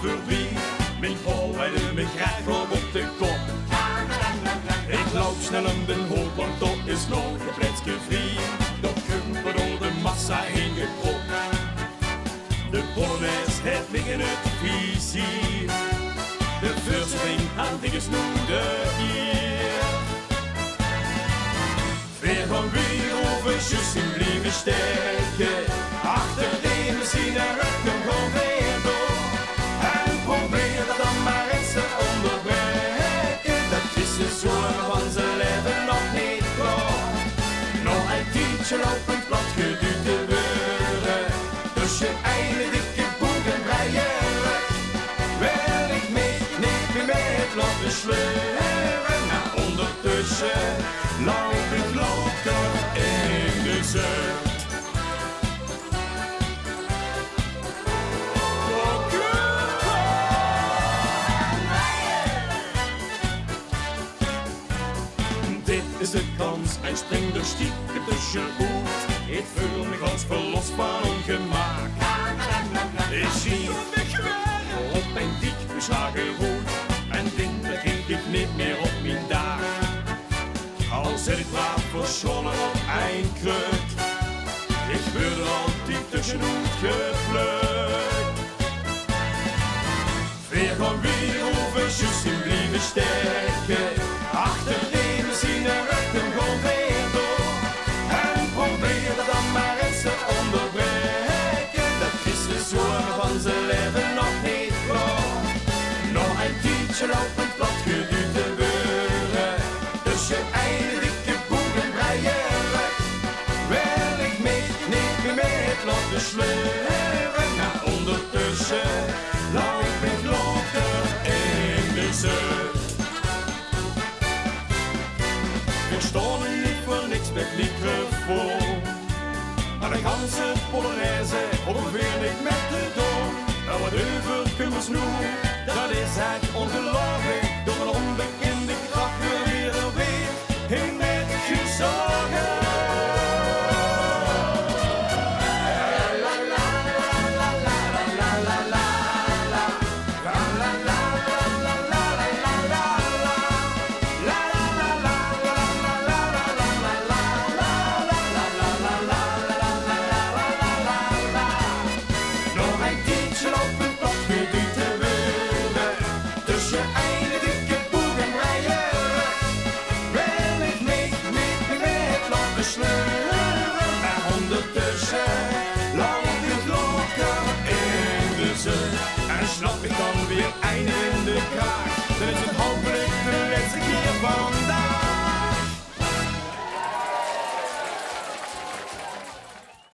verdriet. Mijn vrouw wijde me graag nog op de kop. Ik loop snel om den hoop, want dat is nog een pretske vriend. Dat kumper door de massa heen gepropt. De polonaise heeft liggen het vizier. De vuurspring aan de gesnoede hier. Weer van weer over jussen blijven steken. Achter de machine rukt hem gewoon weer door. En probeer dat dan maar eens te onderbreken. Dat is de zorg van zijn leven nog niet klaar. Nog een tientje lopend plat geduwd te worden. Dus je einde dikke boek en breien weg. Wil ik mee, niet meer met laten sleuren. Maar ondertussen loop ik loker in de zucht. Dit is de kans, hij springt er stiekem tussenuit. Ik voel me als verlost van ongemak. Ik zie op mijn dik beslagen rood. En denk ik niet meer op mijn dag. Al zit ik braaf verschonnen op een kruk. Ik word er altijd tussenuit geplukt. Weer van weer over juist in blijven steken. Achter de machine rukt hem gewoon weer door. En probeer dat dan maar eens te onderbreken. Dat is de zorg van zijn leven nog niet klaar. Nog een tientje lopend plat geduwd te worden. Dus je einde dikke boek en breien weg. Wil ik mee, niet meer met laten sleuren. Maar ondertussen loop ik loker in de zucht. We stonden niet voor niks met microfoon. Maar de ganse Polonaise ongeveer niet met de toon. Nou wat overkummers noemen, dat is echt ongelooflijk. Door een onbekende kracht weer weer heen met gezogen. En snap ik dan weer einde in de